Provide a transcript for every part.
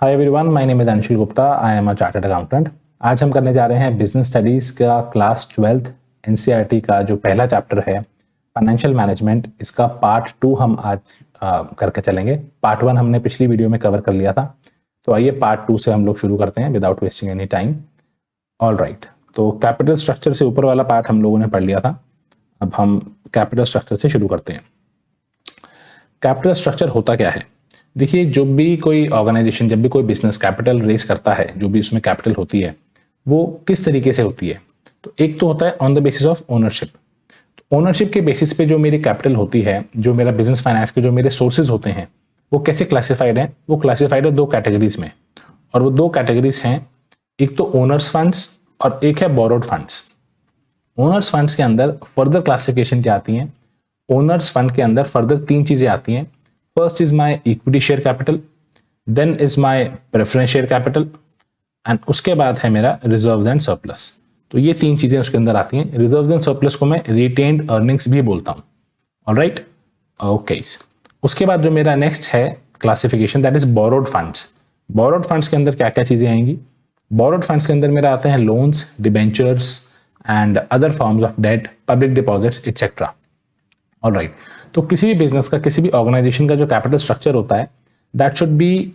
Hi everyone, my name is Anshul Gupta. I am a chartered accountant. आज हम करने जा रहे हैं बिजनेस स्टडीज़ का क्लास 12th एनसीईआरटी का जो पहला चैप्टर है फाइनेंशियल मैनेजमेंट, इसका पार्ट 2 हम आज करके चलेंगे। पार्ट 1 हमने पिछली वीडियो में कवर कर लिया था, तो आइए पार्ट 2 से हम लोग शुरू करते हैं without wasting any time. All right, तो कैपिटल स्ट्रक्चर से ऊपर वाला पार्ट हम लोगों ने पढ़ लिया था। अब हम कैपिटल स्ट्रक्चर से शुरू करते हैं। कैपिटल स्ट्रक्चर होता क्या है? देखिए, जो भी कोई ऑर्गेनाइजेशन, जब भी कोई बिजनेस कैपिटल रेज करता है, जो भी उसमें कैपिटल होती है वो किस तरीके से होती है। तो एक तो होता है on the basis of ownership. तो ओनरशिप के बेसिस पे जो मेरी कैपिटल होती है, जो मेरा बिजनेस फाइनेंस के जो मेरे सोर्सेज होते हैं, वो कैसे क्लासिफाइड हैं? वो क्लासिफाइड है 2 कैटेगरीज में, और वो 2 कैटेगरीज हैं, एक तो ओनर्स फंड्स और एक है बोरोड फंड्स। ओनर्स फंड्स के अंदर फर्दर क्लासिफिकेशन क्या आती है? ओनर्स फंड के अंदर फर्दर 3 चीजें आती हैं। First is my equity share capital, then is my preference share capital, and उसके बाद है मेरा रिजर्व्स एंड सरप्लस। तो ये 3 चीजें उसके अंदर आती हैं। रिजर्व्स एंड सरप्लस को मैं रिटेन्ड अर्निंग्स भी बोलता हूं। Alright, okay. उसके बाद जो मेरा नेक्स्ट है classification, that is borrowed funds. Borrowed funds के अंदर क्या क्या चीजें आएंगी? बोरोड फंड्स के अंदर मेरा आते हैं loans, debentures and other forms of debt, public deposits etcetera. Alright, तो किसी भी बिजनेस का, किसी भी ऑर्गेनाइजेशन का जो कैपिटल स्ट्रक्चर होता है, that should be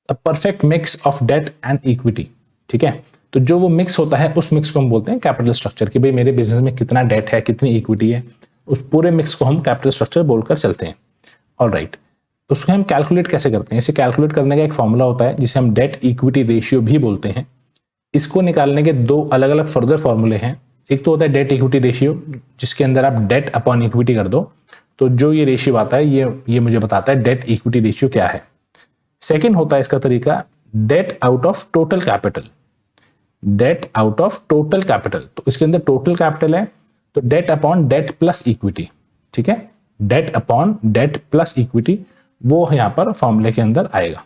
a perfect mix of debt and equity. ठीक है, तो जो वो मिक्स होता है, उस मिक्स को हम बोलते हैं कैपिटल स्ट्रक्चर। कि भाई मेरे बिजनेस में कितना डेट है, कितनी इक्विटी है, उस पूरे मिक्स को हम कैपिटल स्ट्रक्चर बोलकर चलते हैं। ऑलराइट, उसको हम कैलकुलेट कैसे करते हैं? इसे कैलकुलेट करने का एक फॉर्मूला होता है जिसे हम डेट इक्विटी रेशियो भी बोलते हैं। इसको निकालने के 2 अलग अलग फर्दर फॉर्मूले हैं। एक तो होता है डेट इक्विटी रेशियो, जिसके अंदर आप डेट अपॉन इक्विटी कर दो, तो जो ये रेशियो आता है ये मुझे बताता है डेट इक्विटी रेशियो क्या है। सेकंड होता है इसका तरीका debt out of total capital. Debt out of total capital, तो इसके अंदर टोटल कैपिटल है, तो debt upon debt plus equity. ठीक है, debt upon debt plus equity, वो यहां पर फॉर्मूले के अंदर आएगा।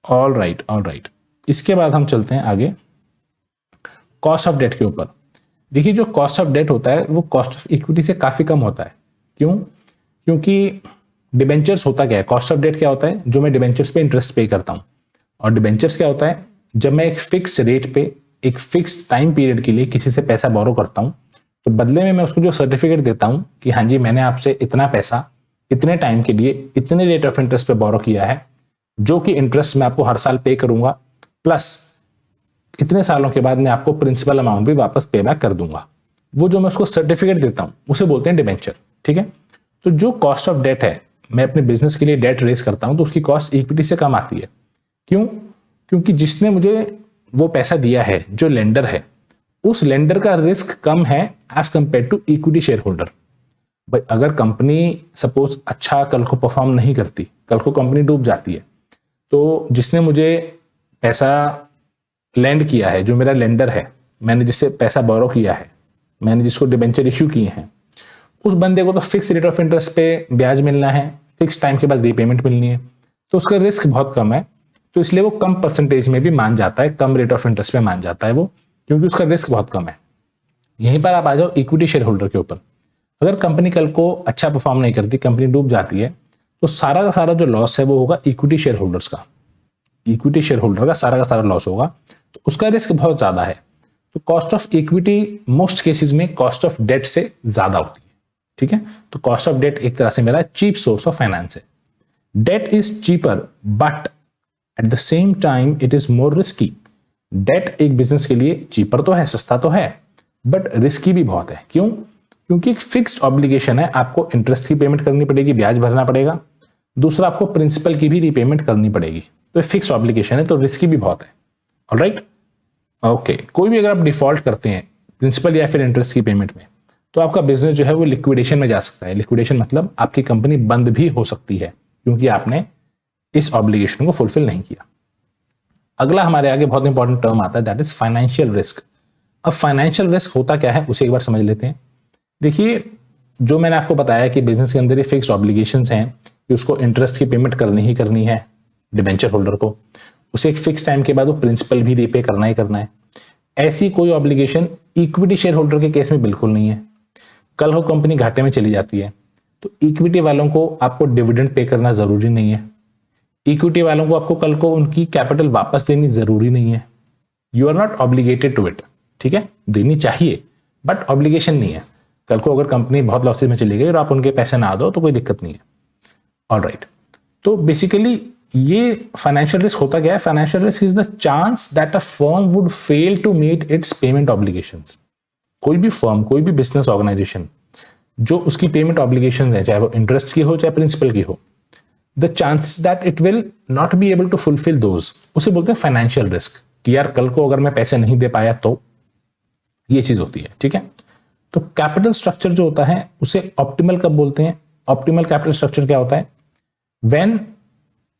ऑल राइट, इसके बाद हम चलते हैं आगे कॉस्ट ऑफ डेट के ऊपर। देखिए, जो कॉस्ट ऑफ डेट होता है वो कॉस्ट ऑफ इक्विटी से काफी कम होता है। क्यों? क्योंकि डिबेंचर्स होता क्या है, कॉस्ट ऑफ डेट क्या होता है? जो मैं डिबेंचर्स पे इंटरेस्ट पे करता हूं। और डिबेंचर्स क्या होता है? जब मैं एक फिक्स रेट पे एक फिक्स टाइम पीरियड के लिए किसी से पैसा बोरो करता हूं, तो बदले में मैं उसको जो सर्टिफिकेट देता हूं कि हाँ जी, मैंने आपसे इतना पैसा इतने टाइम के लिए इतने रेट ऑफ इंटरेस्ट पे बोरो किया है, जो कि इंटरेस्ट मैं आपको हर साल पे करूंगा, प्लस इतने सालों के बाद मैं आपको प्रिंसिपल अमाउंट भी वापस पे बैक कर दूंगा। वो जो मैं उसको सर्टिफिकेट देता हूं उसे बोलते हैं डिबेंचर। ठीक है, तो जो कॉस्ट ऑफ डेट है, मैं अपने बिजनेस के लिए डेट रेज करता हूं, तो उसकी कॉस्ट इक्विटी से कम आती है। क्यों? क्योंकि जिसने मुझे वो पैसा दिया है, जो लेंडर है, उस लेंडर का रिस्क कम है as compare to equity share holder. भाई, अगर कंपनी सपोज अच्छा कल को परफॉर्म नहीं करती, कल को कंपनी डूब जाती है, तो जिसने मुझे पैसा लैंड किया है, जो मेरा लेंडर है, मैंने जिससे पैसा बोरो किया है, मैंने जिसको डिबेंचर इश्यू किए हैं, उस बंदे को तो फिक्स रेट ऑफ इंटरेस्ट पे ब्याज मिलना है, फिक्स टाइम के बाद रीपेमेंट मिलनी है, तो उसका रिस्क बहुत कम है। तो इसलिए वो कम परसेंटेज में भी मान जाता है, कम रेट ऑफ इंटरेस्ट पे मान जाता है वो, क्योंकि उसका रिस्क बहुत कम है। यहीं पर आप आ जाओ इक्विटी शेयर होल्डर के ऊपर। अगर कंपनी कल को अच्छा परफॉर्म नहीं करती, कंपनी डूब जाती है, तो सारा का सारा जो लॉस है वो होगा इक्विटी शेयर होल्डर्स का। इक्विटी शेयर होल्डर का सारा लॉस होगा, तो उसका रिस्क बहुत ज्यादा है। तो cost of equity most cases में कॉस्ट ऑफ डेट से ज्यादा होती है। ठीक है, तो कॉस्ट ऑफ डेट एक तरह से मेरा चीप सोर्स ऑफ फाइनेंस है। Debt is cheaper but at the same time it is more risky. Debt एक बिजनेस के लिए चीपर तो है, सस्ता तो है, बट रिस्की भी बहुत है। क्यों? क्योंकि एक फिक्स्ड ऑब्लिगेशन है, आपको इंटरेस्ट की पेमेंट करनी पड़ेगी, ब्याज भरना पड़ेगा, दूसरा आपको प्रिंसिपल की भी रीपेमेंट करनी पड़ेगी। तो फिक्स्ड ऑब्लिगेशन है, तो रिस्की भी बहुत है। Alright, okay. कोई भी अगर आप डिफॉल्ट करते हैं प्रिंसिपल या फिर इंटरेस्ट की पेमेंट में, तो आपका बिजनेस जो है वो लिक्विडेशन में जा सकता है। लिक्विडेशन मतलब आपकी कंपनी बंद भी हो सकती है, क्योंकि आपने इस ऑब्लिगेशन को फुलफिल नहीं किया। अगला हमारे आगे बहुत इंपॉर्टेंट टर्म आता है, दैट इज फाइनेंशियल रिस्क। अब फाइनेंशियल रिस्क होता क्या है उसे एक बार समझ लेते हैं। देखिए, जो मैंने आपको बताया कि बिजनेस के अंदर ये फिक्स्ड ऑब्लिगेशंस हैं कि उसको इंटरेस्ट की पेमेंट करनी ही करनी है डिबेंचर होल्डर को, उसे एक फिक्स टाइम के बाद वो प्रिंसिपल भी रीपे करना ही करना है। ऐसी कोई ऑब्लिगेशन इक्विटी शेयर होल्डर के केस में बिल्कुल नहीं है। कल हो कंपनी घाटे में चली जाती है, तो इक्विटी वालों को आपको डिविडेंड पे करना जरूरी नहीं है। इक्विटी वालों को आपको कल को उनकी कैपिटल वापस देनी जरूरी नहीं है, you are not obligated to it, ठीक है, देनी चाहिए बट ऑब्लिगेशन नहीं है। कल को अगर कंपनी बहुत लॉसेज में चली गई और आप उनके पैसे ना दो तो कोई दिक्कत नहीं है। ऑलराइट, तो बेसिकली ये फाइनेंशियल रिस्क होता क्या है? Financial risk is the chance that a firm would fail to meet its payment obligations. कोई भी फर्म, कोई भी बिजनेस ऑर्गेनाइजेशन जो उसकी पेमेंट ऑब्लिगेशंस है, चाहे वो इंटरेस्ट की हो चाहे प्रिंसिपल की हो, the chances that it will not be able to fulfil those, उसे बोलते हैं फाइनेंशियल रिस्क, कि यार कल को अगर मैं पैसे नहीं दे पाया तो ये चीज होती है, ठीक है। तो कैपिटल स्ट्रक्चर जो होता है उसे ऑप्टिमल कब बोलते हैं? ऑप्टिमल कैपिटल स्ट्रक्चर क्या होता है? व्हेन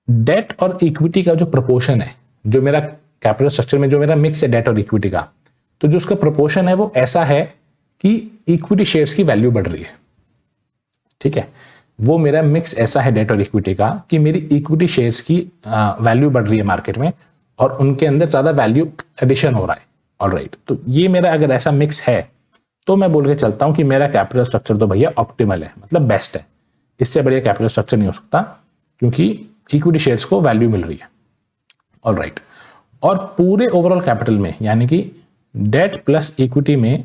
डेट और इक्विटी का जो प्रोपोर्शन है, जो मेरा कैपिटल स्ट्रक्चर में जो मेरा मिक्स है डेट और इक्विटी का, तो जो उसका प्रोपोर्शन है वो ऐसा है कि इक्विटी शेयर्स की वैल्यू बढ़ रही है, ठीक है। वो मेरा मिक्स ऐसा है डेट और इक्विटी का कि मेरी इक्विटी शेयर्स की वैल्यू बढ़ रही है मार्केट में और उनके अंदर ज्यादा वैल्यू एडिशन हो रहा है। ऑलराइट, तो ये मेरा अगर ऐसा मिक्स है तो मैं बोल के चलता हूं कि मेरा कैपिटल स्ट्रक्चर तो भैया ऑप्टिमल है, मतलब बेस्ट है। इससे बढ़िया कैपिटल स्ट्रक्चर नहीं हो सकता क्योंकि इक्विटी शेयर्स को वैल्यू मिल रही है। ऑलराइट, और पूरे ओवरऑल कैपिटल में यानी कि डेट प्लस इक्विटी में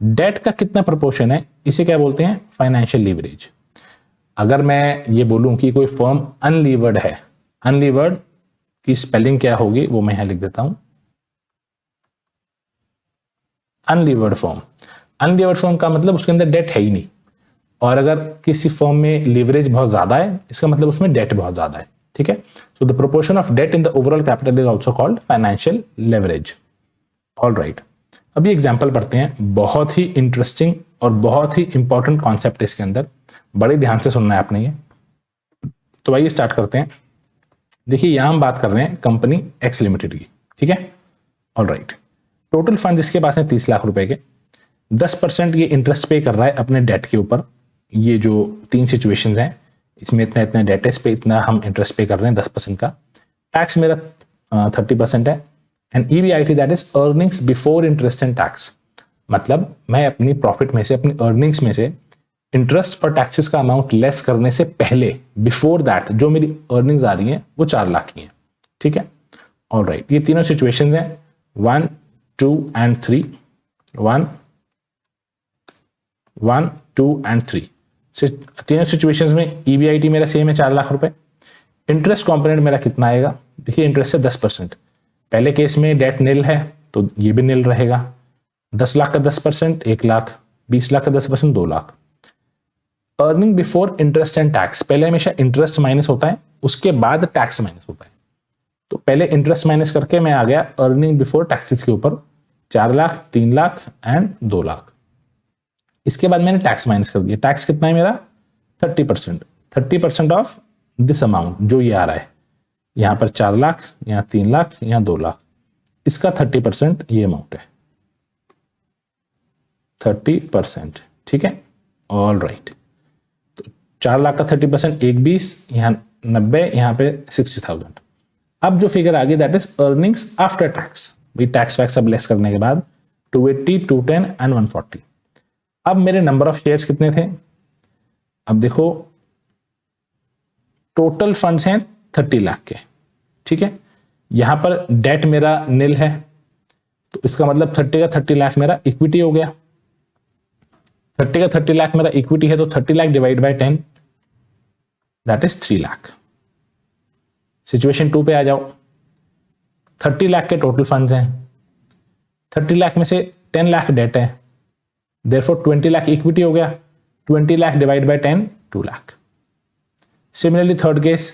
डेट का कितना प्रोपोर्शन है, इसे क्या बोलते हैं? Financial leverage. अगर मैं ये बोलूं कि कोई फर्म अनलीवर्ड है, अनलीवर्ड की स्पेलिंग क्या होगी वो मैं यहां लिख देता हूं, अनलीवर्ड फर्म। अनलीवर्ड फर्म का मतलब उसके अंदर डेट है ही नहीं, और अगर किसी फर्म में लीवरेज बहुत ज्यादा है इसका मतलब उसमें डेट बहुत ज्यादा है, ठीक है। So the proportion of debt in the overall capital is also called financial leverage. Alright, अभी एग्जांपल पढ़ते हैं, बहुत ही इंटरेस्टिंग और बहुत ही इंपॉर्टेंट कॉन्सेप्ट इसके अंदर, बड़े ध्यान से सुनना है आपने ये। तो आइए स्टार्ट करते हैं। देखिए यहां हम बात कर रहे हैं कंपनी एक्स लिमिटेड की, ठीक है। ऑलराइट, टोटल फंड जिसके पास है 30 लाख रुपए के, 10% ये इंटरेस्ट पे कर रहा है अपने डेट के ऊपर। ये जो 3 सिचुएशंस हैं इसमें इतना इतना डेट है, इस पे इतना हम इंटरेस्ट पे कर रहे हैं 10% का। टैक्स मेरा 30% है। And EBIT that is earnings before interest and tax, मतलब मैं अपनी प्रॉफिट में से, अपनी अर्निंग्स में से इंटरेस्ट और टैक्सेस का अमाउंट लेस करने से पहले, बिफोर दैट जो मेरी अर्निंग्स आ रही हैं वो 4 लाख की हैं, ठीक है। ऑलराइट, ये तीनों सिचुएशंस हैं 1, 2 एंड 3। 1, 2 एंड 3 तीनों सिचुएशंस में ईबीआईटी मेरा सेम है 4 लाख रुपए। इंटरेस्ट कंपोनेंट मेरा कितना आएगा? देखिए इंटरेस्ट है 10%। पहले केस में डेट निल है तो ये भी निल रहेगा। 10 लाख का 10% 1 लाख, 20 लाख का 10% 2 lakh. Earning before interest and tax, पहले हमेशा इंटरेस्ट माइनस होता है उसके बाद टैक्स माइनस होता है। तो पहले इंटरेस्ट माइनस करके मैं आ गया अर्निंग बिफोर टैक्सेस के ऊपर 4 लाख, 3 लाख एंड 2 लाख। इसके बाद मैंने टैक्स माइनस कर दिया। टैक्स कितना है मेरा? 30%। 30% ऑफ दिस अमाउंट जो ये आ रहा है, यहां पर 4 लाख, यहां 3 लाख, यहां 2 लाख, इसका 30% ये अमाउंट है, 30%, ठीक है। ऑल राइट, तो 4 लाख का 30% 120, यहां 90, यहां पे 60,000। अब जो फिगर आ गई that is earnings after tax, भाई टैक्स वैक्स सब लेस करने के बाद 280, 210 एंड 140। अब मेरे नंबर ऑफ शेयर्स कितने थे? अब देखो टोटल फंड्स हैं 30 लाख के, ठीक है। यहां पर डेट मेरा निल है तो इसका मतलब 30 का 30 लाख मेरा इक्विटी हो गया। 30 का 30 लाख मेरा इक्विटी है तो 30 lakh divide by 10 that is 3 lakh. Situation 2 पे आ जाओ, 30 लाख के टोटल फंड्स हैं, 30 लाख में से 10 लाख डेट है, देयरफॉर 20 लाख इक्विटी हो गया। 20 lakh divide by 10 2 lakh. Similarly third case,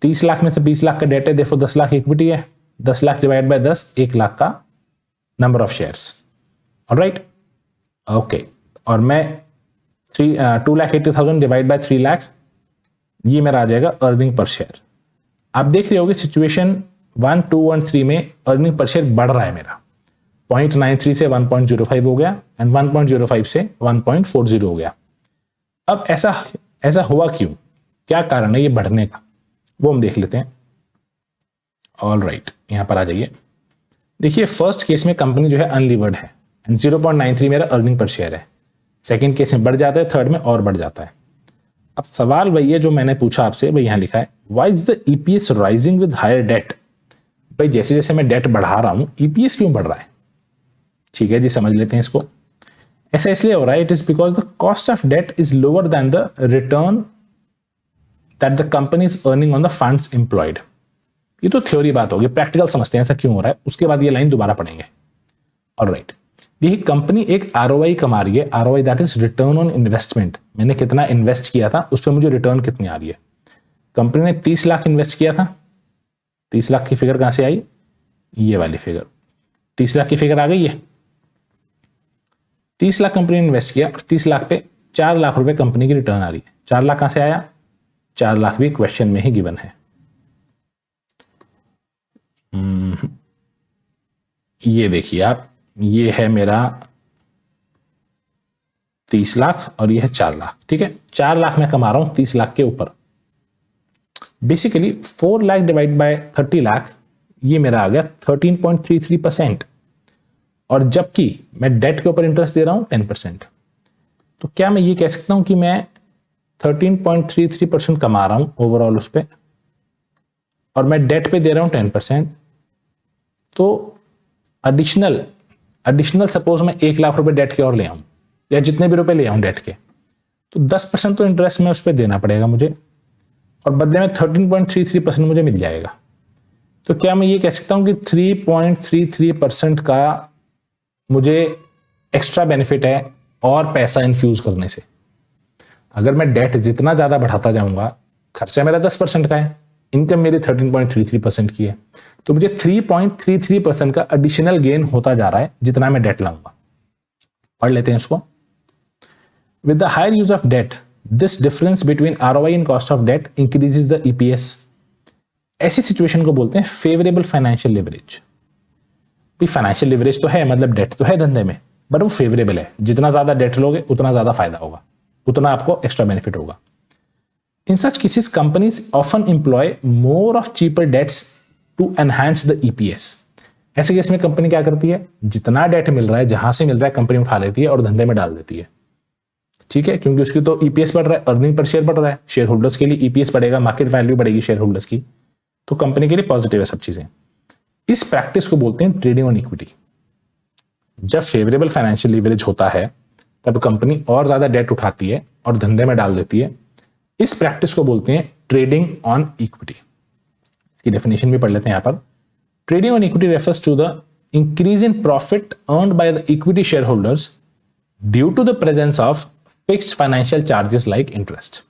30 lakh में से 20 लाख का डेट है, देयरफॉर 10 लाख इक्विटी है, 10 लाख डिवाइड बाय 10 1 लाख का number of shares. Alright, okay, और मैं 2,80,000 डिवाइड बाय 3 लाख, ये मेरा आ जाएगा अर्निंग पर शेयर। आप देख रहे होगे सिचुएशन 1, 2 और 3 में अर्निंग पर शेयर बढ़ रहा है मेरा, 0.93 से 1.05 हो गया एंड 1.05 से 1.40 हो गया। अब ऐसा हुआ क्यों? क्या कारण है ये बढ़ने का, वो हम देख लेते हैं। ऑल राइट, यहां पर आ जाइए। देखिए फर्स्ट केस में कंपनी जो है अनलीवर्ड है एंड 0.93 मेरा अर्निंग पर शेयर है। सेकंड केस में बढ़ जाता है, थर्ड में और बढ़ जाता है। अब सवाल वही है जो मैंने पूछा आपसे, भाई यहाँ लिखा है why is the EPS rising with higher debt. भाई जैसे जैसे मैं डेट बढ़ा रहा हूं ईपीएस क्यों बढ़ रहा है? ठीक है जी, समझ लेते हैं इसको। ऐसा इसलिए हो रहा है, it is because the cost of debt is lower than the return that the company is earning on the funds employed. ये तो थ्योरी बात होगी, प्रैक्टिकल समझते हैं ऐसा क्यों हो रहा है, उसके बाद ये लाइन दोबारा पढ़ेंगे। ऑलराइट, देखिए कंपनी एक आरओआई कमा रही है, ROI that is return on investment. मैंने कितना इन्वेस्ट किया था उस पर मुझे रिटर्न कितनी आ रही है। कंपनी ने 30 लाख इन्वेस्ट किया था, 30 लाख की फिगर कहां से आई? ये वाली फिगर, 30 लाख की फिगर आ गई है। 30 लाख कंपनी ने इन्वेस्ट किया और 30 लाख पे 4 लाख रुपए कंपनी की रिटर्न आ रही है। 4 लाख कहां से आया? 4 लाख भी क्वेश्चन में ही गिवन है। ये देखिए आप, ये है मेरा 30 लाख और ये है 4 लाख। ठीक है, 4 लाख मैं कमा रहा हूं 30 लाख के ऊपर। Basically 4 lakh divide by 30 lakh, ये मेरा आ गया 13.33%। और जबकि मैं डेट के ऊपर इंटरेस्ट दे रहा हूं 10%। तो क्या मैं ये कह सकता हूं कि मैं 13.33% कमा रहा हूं ओवरऑल उस पर, और मैं डेट पे दे रहा हूं 10%। तो एडिशनल सपोज मैं 1 लाख रुपए डेट के और ले आऊं, या जितने भी रुपए ले आऊं डेट के, तो 10% तो इंटरेस्ट में उस पर देना पड़ेगा मुझे, और बदले में 13.33% मुझे मिल जाएगा। तो क्या मैं ये कह सकता हूं कि 3.33% का मुझे एक्स्ट्रा बेनिफिट है और पैसा इन्फ्यूज करने से? अगर मैं डेट जितना ज्यादा बढ़ाता जाऊंगा, खर्चा मेरा 10% का है, इनकम मेरी 13.33% की है, तो मुझे 3.33% का एडिशनल गेन होता जा रहा है जितना मैं डेट लाऊंगा। पढ़ लेते हैं इसको। With the higher use of debt, this difference between ROI and cost of debt increases the EPS. ऐसी सिचुएशन को बोलते हैं favourable financial leverage. Financial leverage तो है, मतलब डेट तो है धंधे में, बट वो फेवरेबल है। जितना ज्यादा डेट लोगे उतना ज्यादा फायदा होगा, उतना आपको एक्स्ट्रा बेनिफिट होगा। In such cases, companies often employ more of cheaper debts to enhance the EPS. ऐसे केस में कंपनी क्या करती है? जितना डेट मिल रहा है, जहां से मिल रहा है, कंपनी उठा लेती है और धंधे में डाल देती है। ठीक है, क्योंकि उसकी तो ईपीएस बढ़ रहा है, अर्निंग पर शेयर बढ़ रहा है, शेयर होल्डर्स के लिए ईपीएस बढ़ेगा, मार्केट वैल्यू बढ़ेगी शेयर होल्डर्स की, तो कंपनी के लिए पॉजिटिव है सब चीजें। इस प्रैक्टिस को बोलते हैं ट्रेडिंग ऑन इक्विटी। जब फेवरेबल फाइनेंशियल लीवरेज होता है तब कंपनी और ज्यादा डेट उठाती है और धंधे में डाल देती है। इस प्रैक्टिस को बोलते हैं ट्रेडिंग ऑन इक्विटी। इसकी डेफिनेशन भी पढ़ लेते हैं यहां पर। Trading on equity refers to the increase in profit earned by the equity share holders due to the presence of fixed financial charges like interest.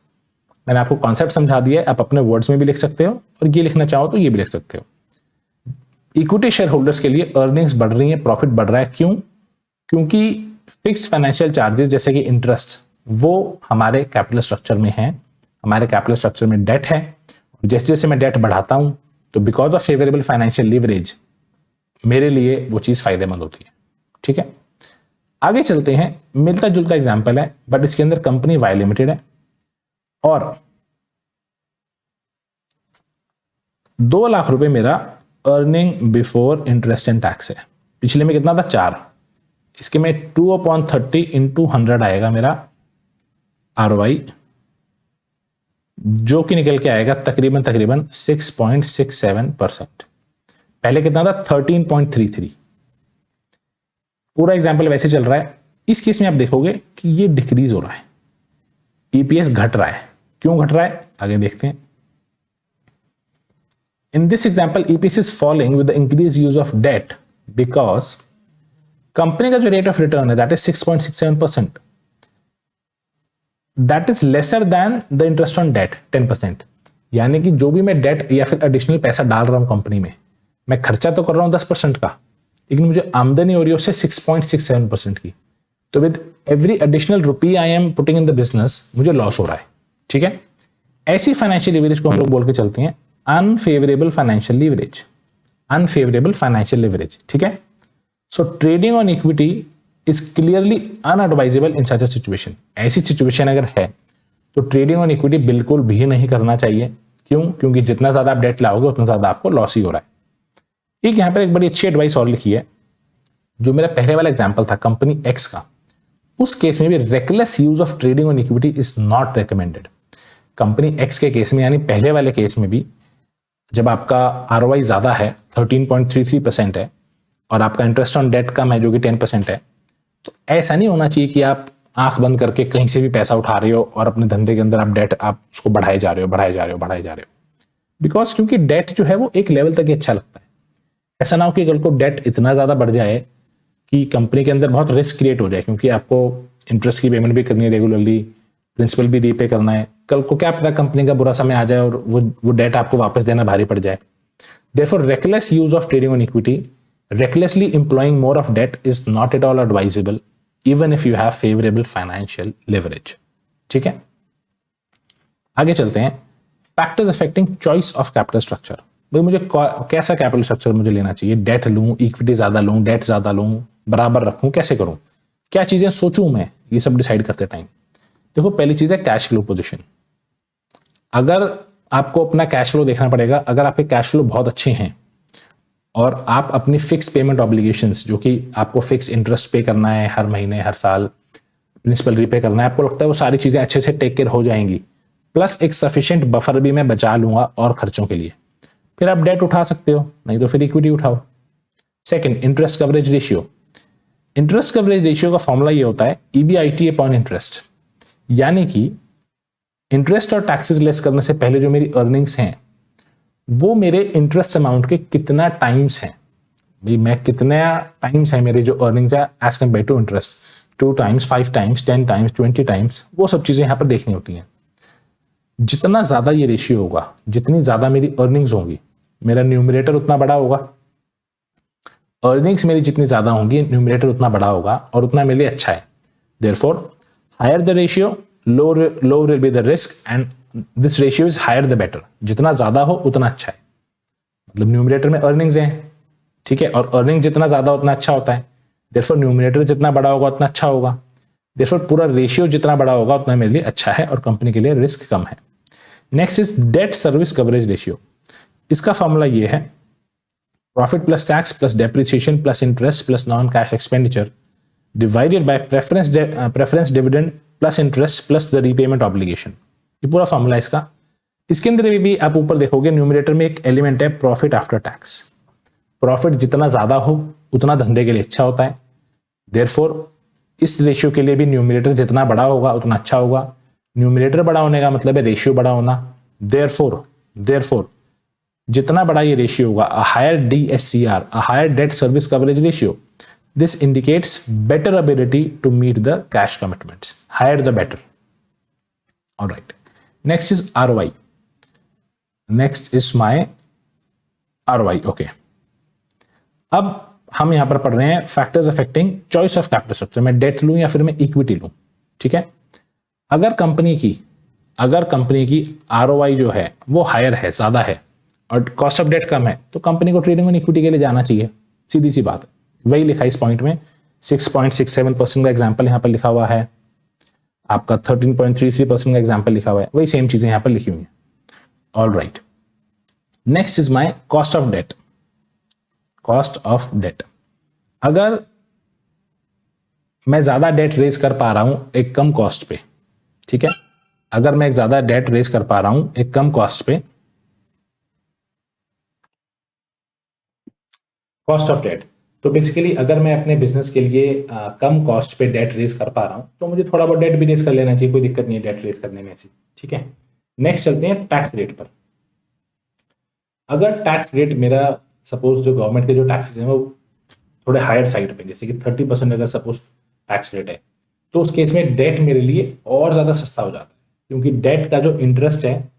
मैंने आपको कॉन्सेप्ट समझा दिया है, आप अपने वर्ड्स में भी लिख सकते हो और ये लिखना चाहो तो ये भी लिख सकते हो। इक्विटी शेयर होल्डर्स के लिए अर्निंग्स बढ़ रही है, प्रॉफिट बढ़ रहा है। क्यों? क्योंकि फिक्स्ड फाइनेंशियल चार्जेस जैसे कि इंटरेस्ट वो हमारे कैपिटल स्ट्रक्चर में है, हमारे कैपिटल स्ट्रक्चर में डेट है। जैसे जैसे मैं डेट बढ़ाता हूं तो because of favourable financial leverage मेरे लिए वो चीज फायदेमंद होती है। ठीक है, आगे चलते हैं। मिलता जुलता एग्जांपल है, बट इसके अंदर कंपनी वाई लिमिटेड है और 2 लाख रुपए मेरा earning before interest and tax है। पिछले में कितना था? 4। इसके में 2/30 इंटू 100 आएगा मेरा आरओआई, जो कि निकल के आएगा तकरीबन 6.67%। पहले कितना था? 13.33। पूरा एग्जाम्पल वैसे चल रहा है। इस केस में आप देखोगे कि ये डिक्रीज हो रहा है, ईपीएस घट रहा है। क्यों घट रहा है? आगे देखते हैं। In this example EPS is following with the increase use of debt because company का जो रेट ऑफ रिटर्न है that is 6.67%, that is lesser than the interest on debt 10%। यानी कि जो भी मैं डेट या फिर एडिशनल पैसा डाल रहा हूं कंपनी में, मैं खर्चा तो कर रहा हूं 10% का, लेकिन मुझे आमदनी हो रही है उससे 6.67% की। तो with every additional rupee I am putting in the business मुझे लॉस हो रहा है। ठीक है, ऐसी फाइनेंशियल लीवरेज को हम लोग बोल के चलते हैं unfavourable financial leverage. Unfavourable financial leverage. ठीक है, so trading on equity is clearly unadvisable in such a situation. ऐसी सिचुएशन अगर है तो ट्रेडिंग ऑन इक्विटी बिल्कुल भी नहीं करना चाहिए। क्यों? क्योंकि जितना ज्यादा आप डेट लाओगे उतना ज्यादा आपको लॉस ही हो रहा है। एक यहां पर एक बड़ी अच्छी एडवाइस और लिखी है, जो मेरा पहले वाला एग्जांपल था कंपनी एक्स का, उस केस में भी reckless use of trading on equity is not recommended. Company x के केस में यानी पहले वाले केस में भी जब आपका ROI ज़्यादा है 13.33% है और आपका इंटरेस्ट ऑन डेट कम है जो कि 10% है, तो ऐसा नहीं होना चाहिए कि आप आंख बंद करके कहीं से भी पैसा उठा रहे हो और अपने धंधे के अंदर आप डेट आप उसको बढ़ाए जा रहे हो। बिकॉज क्योंकि डेट जो है वो एक लेवल तक ही अच्छा लगता है। ऐसा ना हो कि कल को डेट इतना ज़्यादा बढ़ जाए कि कंपनी के अंदर बहुत रिस्क क्रिएट हो जाए, क्योंकि आपको इंटरेस्ट की पेमेंट भी करनी है रेगुलरली, प्रिंसिपल भी रीपे करना है। कल को क्या पता कंपनी का बुरा समय आ जाए और वो डेट आपको वापस देना भारी पड़ जाए। Therefore, reckless use of trading on equity, recklessly employing more of debt is not at all advisable, even if you have favorable financial leverage. ठीक है, आगे चलते हैं। Factors affecting choice of capital structure. भाई मुझे कैसा कैपिटल स्ट्रक्चर मुझे लेना चाहिए? डेट लूं, इक्विटी ज्यादा लूं, डेट ज्यादा लूं, बराबर रखूं, कैसे करूं, क्या चीजें सोचूं मैं, ये सब डिसाइड करते टाइम। देखो, पहली चीज है कैश फ्लो पोजीशन। अगर आपको अपना कैश फ्लो देखना पड़ेगा, अगर आपके कैश फ्लो बहुत अच्छे हैं और आप अपनी फिक्स पेमेंट ऑब्लिगेशंस, जो कि आपको फिक्स इंटरेस्ट पे करना है हर महीने हर साल, प्रिंसिपल रीपे करना है, आपको लगता है वो सारी चीजें अच्छे से टेक केयर हो जाएंगी, प्लस एक सफिशिएंट बफर भी मैं बचा लूंगा और खर्चों के लिए, फिर आप डेट उठा सकते हो, नहीं तो फिर इक्विटी उठाओ। Second, interest coverage ratio. Interest coverage ratio का फॉर्मूला ये होता है EBIT अपॉन इंटरेस्ट, यानी कि इंटरेस्ट और टैक्सेस लेस करने से पहले जो मेरी अर्निंग्स हैं वो मेरे इंटरेस्ट अमाउंट के कितना टाइम्स हैं। भाई मैं कितना टाइम्स है मेरी जो अर्निंग्स है as compare to interest, 2 times, 5 times, 10 times, 20 times, वो सब चीजें यहां पर देखनी होती हैं। जितना ज्यादा ये रेशियो होगा, जितनी ज्यादा मेरी अर्निंग्स होंगी, मेरा न्यूमरेटर उतना बड़ा होगा। अर्निंग्स मेरी जितनी ज्यादा होंगी, न्यूमरेटर उतना बड़ा होगा और उतना मेरे लिए अच्छा है। Therefore higher the ratio, lower will be the risk and this ratio is higher the better। जितना ज्यादा हो उतना अच्छा है। मतलब न्यूमरेटर में अर्निंग्स हैं, ठीक है, और अर्निंग जितना ज्यादा उतना अच्छा होता है। देयरफॉर न्यूमरेटर जितना बड़ा होगा उतना अच्छा होगा। देयरफॉर पूरा रेशियो जितना बड़ा होगा उतना मेरे लिए अच्छा है और कंपनी के लिए रिस्क कम है। Next is date service coverage ratio. इसका फॉर्मूला ये है profit plus tax plus depreciation plus interest plus non cash expenditure divided by preference dividend plus interest plus the repayment obligation. ये पूरा फॉर्मूला इसका। इसके अंदर भी आप ऊपर देखोगे न्यूमरेटर में एक एलिमेंट है प्रॉफिट आफ्टर टैक्स। प्रॉफिट जितना ज्यादा हो उतना धंधे के लिए अच्छा होता है। देयरफॉर इस रेशियो के लिए भी न्यूमरेटर जितना बड़ा होगा उतना अच्छा होगा। न्यूमरेटर बड़ा होने का मतलब है रेशियो बड़ा होना। देयरफॉर जितना बड़ा ये रेशियो होगा, a higher DSCR, a higher debt service coverage ratio, this indicates better ability to meet the cash commitments. Higher the better. All right. Next is ROI. Next is my ROI. Okay. अब हम यहां पर पढ़ रहे हैं factors affecting choice of capital structure. मैं date लूं या फिर मैं इक्विटी लूं, ठीक है। अगर कंपनी की ROI जो है वो हायर है, ज्यादा है, और कॉस्ट ऑफ डेट कम है, तो कंपनी को ट्रेडिंग ऑन इक्विटी के लिए जाना चाहिए। सीधी सी बात है, वही लिखा है इस पॉइंट में। 6.67% का एग्जाम्पल यहां पर लिखा हुआ है, आपका 13.33% का एग्जाम्पल लिखा हुआ है, वही सेम चीजें यहां पर लिखी हुई हैं। All right, next is my cost of debt. Cost of debt, अगर मैं ज्यादा डेट रेज कर पा रहा हूं एक कम कॉस्ट पे, ठीक है, अगर मैं एक ज्यादा डेट रेज कर पा रहा हूं एक कम कॉस्ट पे, कॉस्ट ऑफ डेट, तो बेसिकली अगर मैं अपने बिजनेस के लिए कम कॉस्ट पे डेट रेज कर पा रहा हूं तो मुझे थोड़ा बहुत डेट भी रेज कर लेना चाहिए, कोई दिक्कत नहीं है डेट रेज करने में ऐसी, ठीक है। नेक्स्ट चलते हैं टैक्स रेट पर। अगर टैक्स रेट मेरा, सपोज जो गवर्नमेंट के जो टैक्सेस हैं वो थोड़े हायर साइड पे, जैसे कि 30% अगर सपोज टैक्स रेट है, तो उस केस में डेट मेरे लिए और ज्यादा सस्ता हो जाता है, क्योंकि डेट का जो इंटरेस्ट है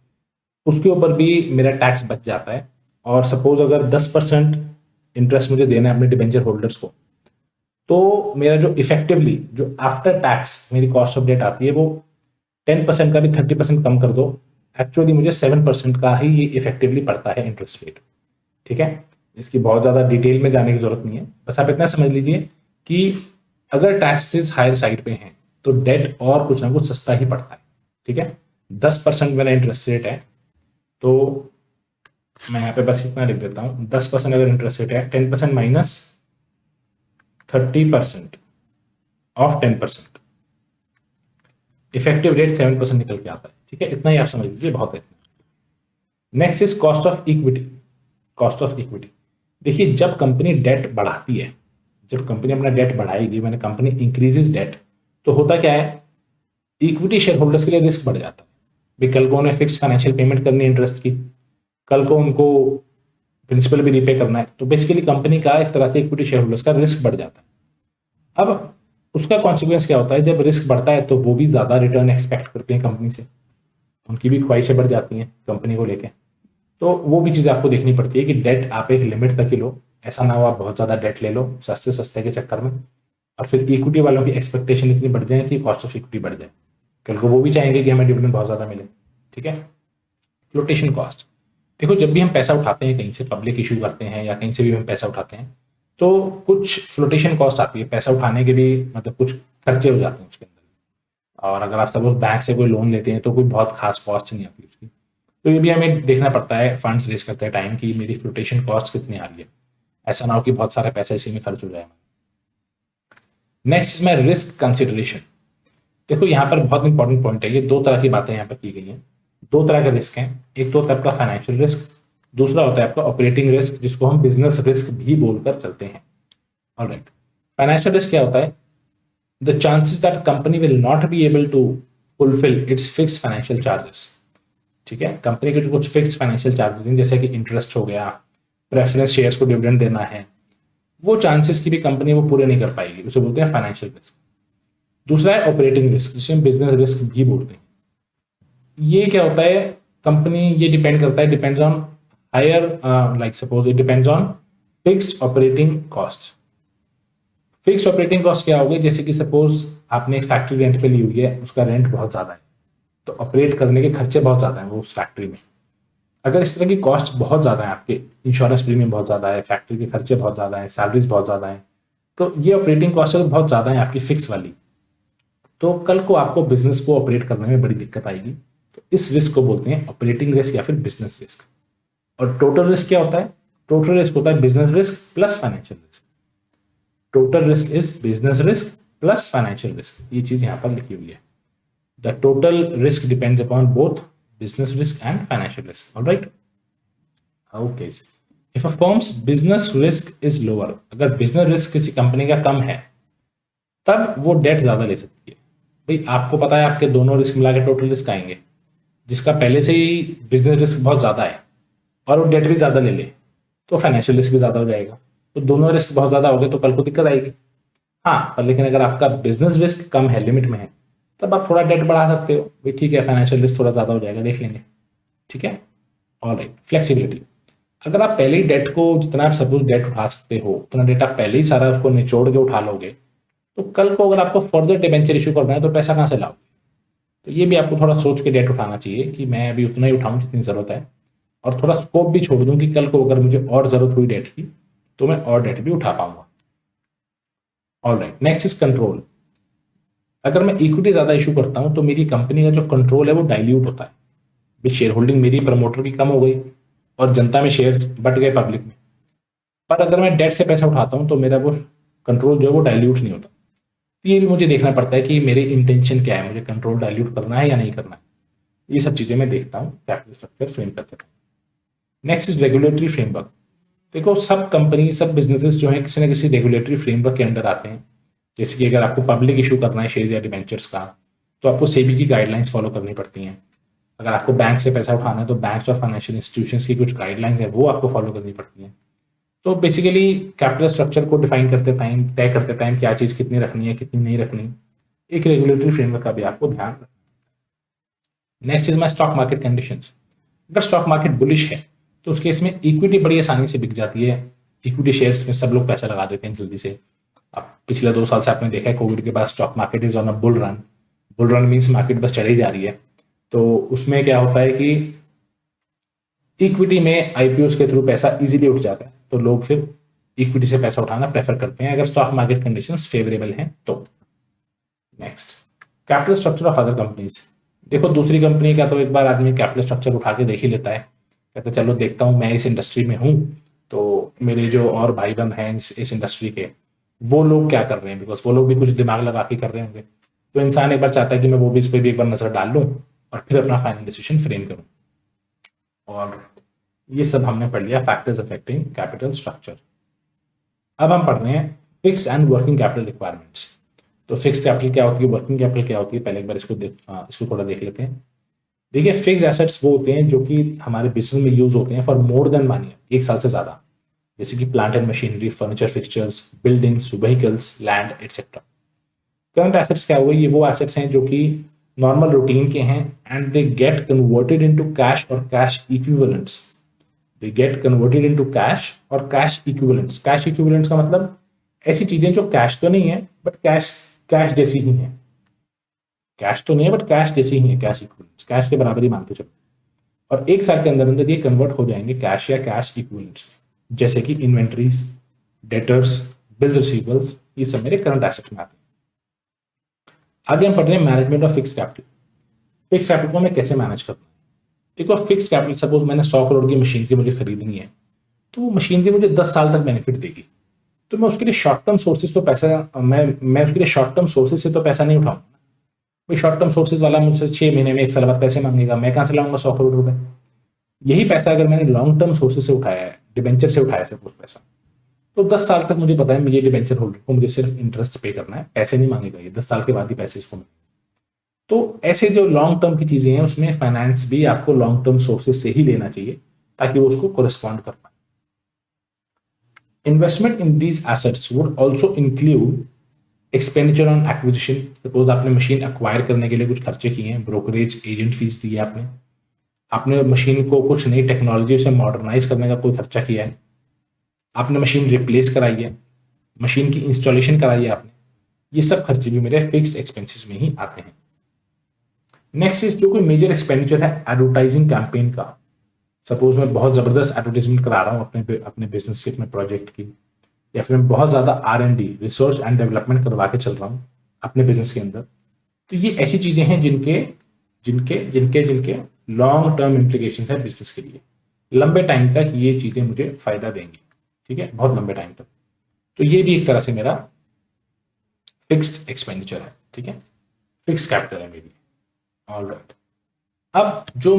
उसके ऊपर भी मेरा टैक्स बच जाता है। और सपोज अगर 10% इंटरेस्ट मुझे देना है अपने डिबेंचर होल्डर्स को, तो मेरा जो इफेक्टिवली जो आफ्टर टैक्स मेरी कॉस्ट ऑफ डेट आती है वो 10% का भी 30% कम कर दो, एक्चुअली मुझे 7% का ही ये इफेक्टिवली पड़ता है इंटरेस्ट रेट, ठीक है। इसकी बहुत ज्यादा डिटेल में जाने की जरूरत नहीं है, बस आप इतना समझ लीजिए कि अगर टैक्सेस हायर साइड पे हैं तो डेट और कुछ ना कुछ सस्ता ही पड़ता है, ठीक है। 10% मेरा इंटरेस्ट रेट है, तो मैं यहाँ पे बस इतना लिख देता हूँ, 10% अगर इंटरेस्ट रेट है, 10% माइनस 30% ऑफ 10%, इफेक्टिव रेट 7% निकल के आता है, ठीक है, इतना ही आप समझ लीजिए, बहुत है। Next is cost of equity. Cost of equity, देखिए जब कंपनी डेट बढ़ाती है, जब कंपनी अपना डेट बढ़ाएगी, मैंने कंपनी इंक्रीजेस डेट, तो होता क्या है, इक्विटी शेयर होल्डर्स के लिए रिस्क बढ़ जाता है। भाई कल को उन्हें फिक्स फाइनेंशियल पेमेंट करनी है इंटरेस्ट की, कल को उनको प्रिंसिपल भी रीपे करना है, तो बेसिकली कंपनी का एक तरह से इक्विटी शेयर होल्डर्स का रिस्क बढ़ जाता है। अब उसका कॉन्सिक्वेंस क्या होता है, जब रिस्क बढ़ता है तो वो भी ज्यादा रिटर्न एक्सपेक्ट करते हैं कंपनी से, उनकी भी ख्वाहिशें बढ़ जाती हैं कंपनी को लेके। तो वो भी चीज़ आपको देखनी पड़ती है कि डेट आप एक लिमिट तक ही लो, ऐसा ना हो आप बहुत ज़्यादा डेट ले लो सस्ते सस्ते के चक्कर में, और फिर इक्विटी वालों की एक्सपेक्टेशन इतनी बढ़ जाए कि कॉस्ट ऑफ इक्विटी बढ़ जाए। कल को वो भी चाहेंगे कि हमें डिविडेंड बहुत ज़्यादा मिले। ठीक है, फ्लोटेशन कॉस्ट, देखो जब भी हम पैसा उठाते हैं कहीं से, पब्लिक इशू करते हैं या कहीं से भी हम पैसा उठाते हैं, तो कुछ फ्लोटेशन कॉस्ट आती है, पैसा उठाने के भी मतलब कुछ खर्चे हो जाते हैं उसके अंदर। और अगर आप सपोज बैंक से कोई लोन लेते हैं तो कोई बहुत खास कॉस्ट नहीं आती उसकी, तो ये भी हमें देखना पड़ता है फंड्स रेज करते टाइम की मेरी फ्लोटेशन कॉस्ट कितनी आ रही है, ऐसा ना हो कि बहुत सारा पैसा इसी में खर्च हो जाए। नेक्स्ट इसमें रिस्क कंसिडरेशन, देखो यहाँ पर बहुत इंपॉर्टेंट पॉइंट है, ये दो तरह की बातें यहाँ पर की गई हैं। दो तरह के रिस्क हैं, एक तो होता है आपका फाइनेंशियल रिस्क, दूसरा होता है आपका ऑपरेटिंग रिस्क, जिसको हम बिजनेस रिस्क भी बोलकर चलते हैं। ऑलराइट, फाइनेंशियल रिस्क क्या होता है, the chances that company will not be able to fulfil its fixed financial charges. ठीक है, कंपनी के जो कुछ फिक्स्ड फाइनेंशियल चार्जेस हैं, जैसे कि इंटरेस्ट हो गया, प्रेफरेंस शेयर्स को डिविडेंड देना है, वो चांसेस की भी कंपनी वो पूरे नहीं कर पाएगी, उसे बोलते हैं फाइनेंशियल रिस्क। दूसरा है ऑपरेटिंग रिस्क, जिसे हम बिजनेस रिस्क भी बोलते हैं। ये क्या होता है, कंपनी, ये डिपेंड करता है, depends on higher, like suppose it depends on fixed operating cost. Fixed operating cost क्या होगी, जैसे कि सपोज आपने एक फैक्ट्री रेंट पे ली हुई है, उसका रेंट बहुत ज्यादा है, तो ऑपरेट करने के खर्चे बहुत ज्यादा हैं वो उस फैक्ट्री में। अगर इस तरह की कॉस्ट बहुत ज्यादा है, आपके इंश्योरेंस प्रीमियम बहुत ज्यादा है, फैक्ट्री के खर्चे बहुत ज्यादा है, सैलरीज बहुत ज्यादा है, तो ये ऑपरेटिंग कॉस्ट बहुत ज्यादा है आपकी फिक्स वाली, तो कल को आपको बिजनेस को ऑपरेट करने में बड़ी दिक्कत आएगी। तो इस रिस्क को बोलते हैं ऑपरेटिंग रिस्क या फिर बिजनेस रिस्क। और टोटल रिस्क क्या होता है, टोटल रिस्क होता है business risk plus financial risk. Total risk is business risk plus financial risk, ये चीज यहां पर लिखी हुई है। The total risk depends upon both business risk and financial risk. All right. Okay. If a firm's business risk is lower, अगर business risk किसी company का कम है, तब वो डेट ज्यादा ले सकती है। भाई आपको पता है आपके दोनों रिस्क मिला के टोटल रिस्क आएंगे, जिसका पहले से ही बिजनेस रिस्क बहुत ज्यादा है और वो डेट भी ज्यादा ले ले, तो फाइनेंशियल रिस्क भी ज्यादा हो जाएगा। तो दोनों रिस्क बहुत ज्यादा हो गए तो कल को दिक्कत आएगी। हाँ, पर लेकिन अगर आपका बिजनेस रिस्क कम है, लिमिट में है, तब आप थोड़ा डेट बढ़ा सकते हो, भाई ठीक है फाइनेंशियल रिस्क थोड़ा ज्यादा हो जाएगा, देख लेंगे। ठीक है, ऑलराइट। फ्लेक्सिबिलिटी, अगर आप पहले ही डेट को, जितना आप सपोज डेट उठा सकते हो उतना डेट आप पहले ही सारा उसको निचोड़ के उठा लोगे, तो कल को अगर आपको फर्दर डिबेंचर इशू करना है तो पैसा कहाँ से लाओगे। तो ये भी आपको थोड़ा सोच के डेट उठाना चाहिए कि मैं अभी उतना ही उठाऊं जितनी जरूरत है, और थोड़ा स्कोप भी छोड़ दूं कि कल को अगर मुझे और जरूरत हुई डेट की तो मैं और डेट भी उठा पाऊंगा। Alright, next is control. अगर मैं इक्विटी ज्यादा इशू करता हूं तो मेरी कंपनी का जो कंट्रोल है वो डाइल्यूट होता है, भी शेयर होल्डिंग मेरी प्रमोटर की कम हो गई और जनता में शेयर्स बट गए पब्लिक में। पर अगर मैं डेट से पैसा उठाता हूं तो मेरा वो कंट्रोल जो है वो डाइल्यूट नहीं होता। तो ये भी मुझे देखना पड़ता है कि मेरे इंटेंशन क्या है, मुझे कंट्रोल डाइल्यूट करना है या नहीं करना है। ये सब चीजें मैं देखता हूँ कैपिटल स्ट्रक्चर फ्रेम करते time. Next is regulatory framework. देखो सब कंपनी, सब बिजनेसेस जो है किसी न किसी रेगुलेटरी फ्रेमवर्क के अंडर आते हैं। जैसे कि अगर आपको पब्लिक इशू करना है शेयर या डिबेंचर्स का, तो आपको सेबी की गाइडलाइंस फॉलो करनी पड़ती हैं। अगर आपको बैंक से पैसा उठाना है तो बैंक्स और फाइनेंशियल इंस्टीट्यूशंस की कुछ गाइडलाइंस है वो आपको फॉलो करनी पड़ती हैं। तो बेसिकली कैपिटल स्ट्रक्चर को डिफाइन करते टाइम, तय करते टाइम क्या चीज़ कितनी रखनी है कितनी नहीं रखनी, एक रेगुलेटरी फ्रेमवर्क का भी आपको ध्यान रखना। Next is my stock market conditions. अगर स्टॉक मार्केट बुलिश है तो उस केस में इक्विटी बड़ी आसानी से बिक जाती है। इक्विटी शेयर्स में सब लोग पैसा लगा देते हैं जल्दी से। अब पिछले 2 साल से आपने देखा है कोविड के बाद stock market is on a bull run. Bull run means market बस चढ़ी जा रही है। तो उसमें क्या होता है कि इक्विटी में आईपीओ के थ्रू पैसा इजीली उठ जाता है, तो लोग फिर इक्विटी से पैसा उठाना प्रेफर करते हैं अगर स्टॉक मार्केट कंडीशंस फेवरेबल हैं तो। Next, capital structure of other companies. देखो दूसरी कंपनी का तो एक बार आदमी कैपिटल स्ट्रक्चर उठा के देख ही लेता है, कहते चलो देखता हूँ, मैं इस इंडस्ट्री में हूँ तो मेरे जो और भाई बंद हैं इस इंडस्ट्री के, वो लोग क्या कर रहे हैं, बिकॉज वो लोग भी कुछ दिमाग लगा के कर रहे होंगे। तो इंसान एक बार चाहता है कि मैं वो भी इस पर भी एक बार नजर डाल लूँ, और फिर अपना फाइनल डिसीजन फ्रेम करूं। और ये सब हमने पढ़ लिया फैक्टर्स अफेक्टिंग कैपिटल स्ट्रक्चर। अब हम पढ़ रहे हैं fixed and working capital requirements. तो फिक्स्ड कैपिटल क्या होती है, वर्किंग कैपिटल क्या होती है, पहले एक बार इसको थोड़ा देख लेते हैं। देखिए, फिक्स्ड एसेट्स वो होते हैं जो कि हमारे बिजनेस में यूज होते हैं फॉर मोर देन 1 ईयर, 1 साल से ज्यादा, जैसे कि plant and machinery, furniture, fixtures, buildings, vehicles, land etcetera. Current assets क्या हुआ, ये वो एसेट्स हैं जो कि नॉर्मल रूटीन के हैं and they get converted into cash और cash equivalents. They get converted into cash और कैश इक्विवेलेंट्स। कैश इक्विवेलेंट्स का मतलब ऐसी चीजें जो कैश तो नहीं है बट कैश कैश जैसी ही है। कैश तो नहीं है बट कैश जैसी ही है, कैश इक्विवेलेंट्स, कैश के बराबर ही मान के चलो। और 1 साल के अंदर अंदर ये कन्वर्ट हो जाएंगे कैश या कैश इक्विवेलेंट्स, जैसे कि इन्वेंट्रीज, डेटर्स, बिल्स रिसीवेबल्स, ये सब मेरे करंट एसेट्स में आते हैं। आगे हम पढ़ रहे हैं management of fixed capital. Fixed capital को मैं कैसे मैनेज करता हूँ। देखो, फिक्स्ड कैपिटल सपोज मैंने 100 करोड़ की मशीनरी मुझे खरीदनी है, तो वो मशीनरी मुझे 10 साल तक बेनिफिट देगी। तो मैं उसके लिए शॉर्ट टर्म सोर्सेज तो पैसा मैं उसके लिए शॉर्ट टर्म सोर्सेज से तो पैसा नहीं उठाऊंगा। भाई शॉर्ट टर्म सोर्सेज वाला मुझसे 6 महीने में 1 साल बाद पैसे मांगेगा, मैं कहां से लाऊंगा 100 करोड़ रुपए। यही पैसा अगर मैंने लॉन्ग टर्म सोर्सेज से उठाया है, डिबेंचर से उठाया सपोज पैसा, तो 10 साल तक मुझे पता है ये डिबेंचर होल्डर को मुझे सिर्फ इंटरेस्ट पे करना है, पैसे नहीं मांगेगा ये, 10 साल के बाद ही पैसे इसको मिलेंगे। तो ऐसे जो लॉन्ग टर्म की चीजें हैं उसमें फाइनेंस भी आपको लॉन्ग टर्म सोर्सेज से ही लेना चाहिए ताकि वो उसको कोरिस्पॉन्ड कर पाए। Investment in these assets would also include expenditure on acquisition. Suppose आपने मशीन एक्वायर करने के लिए कुछ खर्चे किए हैं, ब्रोकरेज एजेंट फीस दी है आपने मशीन को कुछ नई टेक्नोलॉजी से मॉडर्नाइज करने का कोई खर्चा किया है, आपने मशीन रिप्लेस कराई है, मशीन की इंस्टॉलेशन कराई है आपने, ये सब खर्चे भी मेरे फिक्स्ड एक्सपेंसेस में ही आते हैं। नेक्स्ट इज जो कोई मेजर एक्सपेंडिचर है एडवर्टाइजिंग कैंपेन का। सपोज मैं बहुत जबरदस्त एडवर्टाइजमेंट करा रहा हूँ अपने बिजनेस के, अपने प्रोजेक्ट की, या फिर मैं बहुत ज्यादा R&D रिसर्च एंड डेवलपमेंट करवा के चल रहा हूँ अपने बिजनेस के अंदर। तो ये ऐसी चीजें हैं जिनके जिनके जिनके जिनके लॉन्ग टर्म इम्प्लीकेशन है बिजनेस के लिए, लंबे टाइम तक ये चीजें मुझे फायदा देंगी, ठीक है, बहुत लंबे टाइम तक। तो ये भी एक तरह से मेरा फिक्स्ड एक्सपेंडिचर है, ठीक है, फिक्स्ड कैपिटल है मेरी। ऑलराइट, अब जो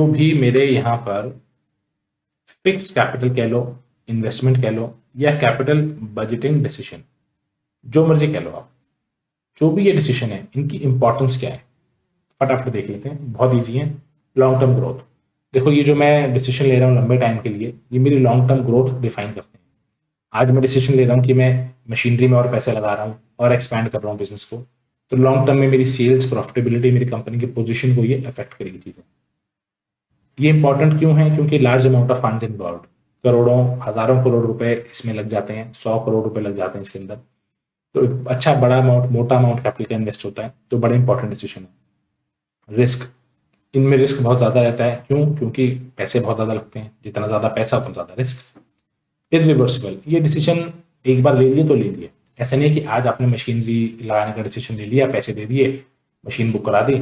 भी मेरे यहां पर फिक्स्ड कैपिटल कह लो, इन्वेस्टमेंट कह लो, या कैपिटल बजटिंग डिसीजन, जो मर्जी कह लो आप, जो भी ये डिसीजन है इनकी इंपॉर्टेंस क्या है फटाफट देख लेते हैं। बहुत ईजी है। Long term growth. देखो, ये जो मैं डिसीजन ले रहा हूँ लंबे टाइम के लिए, ये मेरी लॉन्ग टर्म ग्रोथ डिफाइन करते हैं। आज मैं डिसीजन ले रहा हूँ कि मैं मशीनरी में और पैसे लगा रहा हूँ और एक्सपैंड कर रहा हूँ बिजनेस को, तो लॉन्ग टर्म में मेरी सेल्स, प्रॉफिटेबिलिटी, मेरी कंपनी की पोजीशन को ये अफेक्ट करेगी चीजें। ये इंपॉर्टेंट क्यों है? क्योंकि large amount of funds involve, करोड़ों हजारों करोड़ रुपए इसमें लग जाते हैं, 100 करोड़ रुपए लग जाते हैं इसके अंदर। तो अच्छा बड़ा अमाउंट, मोटा अमाउंट कैपिटल का इन्वेस्ट होता है, तो बड़ा इंपॉर्टेंट डिसीजन है। रिस्क, इनमें रिस्क बहुत ज्यादा रहता है। क्यों? क्योंकि पैसे बहुत ज्यादा लगते हैं, जितना ज्यादा पैसा उतना ज्यादा रिस्क। इरिवर्सिबल, ये डिसीजन एक बार ले लिए तो ले लिए, ऐसा नहीं है कि आज आपने मशीनरी लगाने का डिसीजन ले लिया, पैसे दे दिए, मशीन बुक करा दी,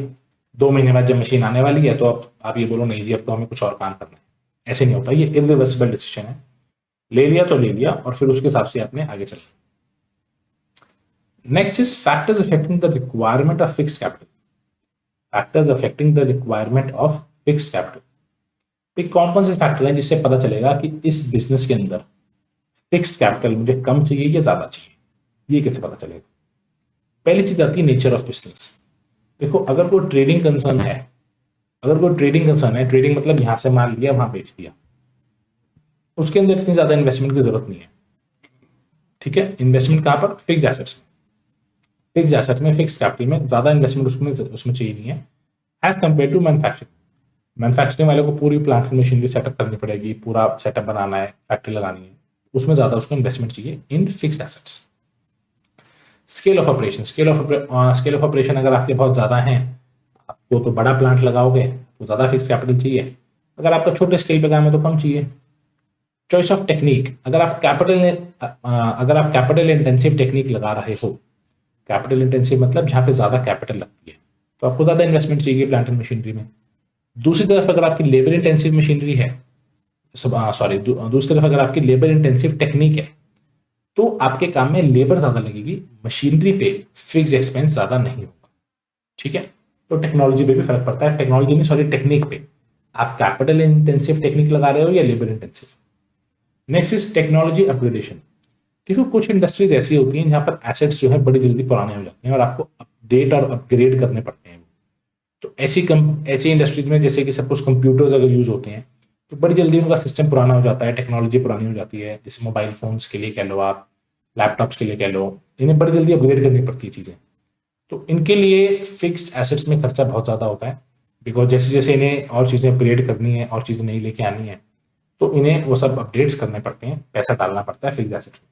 2 महीने बाद जब मशीन आने वाली है तो अब आप ये बोलो नहीं जी अब तो हमें कुछ और काम करना है, ऐसे नहीं होता। ये इरिवर्सिबल डिसीजन है, ले लिया तो ले लिया और फिर उसके हिसाब से आपने आगे चलना। Next is factors affecting the requirement of fixed capital. Factors affecting the requirement of fixed capital, कौन कौन से फैक्टर हैं जिससे पता चलेगा कि इस बिजनेस के अंदर फिक्स्ड कैपिटल मुझे कम चाहिए या ज्यादा चाहिए, ये कैसे पता चलेगा? पहली चीज आती है नेचर ऑफ बिजनेस। देखो, अगर कोई ट्रेडिंग कंसर्न है, ट्रेडिंग मतलब यहां से माल लिया वहां बेच दिया, उसके अंदर इतनी ज्यादा इन्वेस्टमेंट की जरूरत नहीं है, ठीक है। इन्वेस्टमेंट कहां पर? फिक्स्ड एसेट्स में। फिक्स्ड एसेट्स में, फिक्स्ड कैपिटल में ज्यादा इन्वेस्टमेंट उसमें चाहिए नहीं है as compare to manufacturing. Manufacturing वाले को पूरी प्लांट मशीनरी सेटअप करनी पड़ेगी, पूरा सेटअप बनाना है, फैक्ट्री लगानी है, उसमें ज्यादा उसको इन्वेस्टमेंट चाहिए in fixed assets. Scale of operation अगर आपके बहुत ज्यादा हैं, आपको तो बड़ा प्लांट लगाओगे तो ज्यादा फिक्स्ड कैपिटल चाहिए, अगर आपका छोटे स्केल पे काम है तो कम चाहिए। चॉइस ऑफ टेक्निक, अगर आप कैपिटल इंटेंसिव टेक्निक लगा रहे हो, कैपिटल इंटेंसिव मतलब जहां पे ज्यादा कैपिटल लगती है, तो आपको ज्यादा इन्वेस्टमेंट चाहिए प्लांट एंड मशीनरी में। दूसरी तरफ अगर आपकी लेबर इंटेंसिव मशीनरी है, दूसरी तरफ अगर आपकी लेबर इंटेंसिव टेक्निक है, तो आपके काम में लेबर ज्यादा लगेगी, मशीनरी पे फिक्स एक्सपेंस ज्यादा नहीं होगा। ठीक है, तो टेक्नोलॉजी पे भी फर्क पड़ता है, टेक्नोलॉजी नहीं सॉरी टेक्निक पे, आप कैपिटल इंटेंसिव टेक्निक लगा रहे हो या labour intensive. Next is technology upgradation. देखो कुछ इंडस्ट्रीज ऐसी होती हैं जहां पर एसेट्स जो है बड़ी जल्दी पुराने हो जाते हैं और आपको अपडेट और अपग्रेड करने पड़ते हैं। तो ऐसी इंडस्ट्रीज में जैसे कि सपोज कंप्यूटर्स अगर यूज होते हैं तो बड़ी जल्दी उनका सिस्टम पुराना हो जाता है, टेक्नोलॉजी पुरानी हो जाती है, जैसे मोबाइल फोन्स के लिए कह लो, आप लैपटॉप्स के लिए कह लो, इन्हें बड़ी जल्दी अपग्रेड करनी पड़ती है चीज़ें। तो इनके लिए फिक्स्ड एसेट्स में खर्चा बहुत ज़्यादा होता है, बिकॉज जैसे जैसे इन्हें और चीज़ें अपग्रेड करनी है और चीज़ें नई लेके आनी है तो इन्हें वो सब अपडेट्स करने पड़ते हैं, पैसा डालना पड़ता है फिक्स्ड एसेट्स में।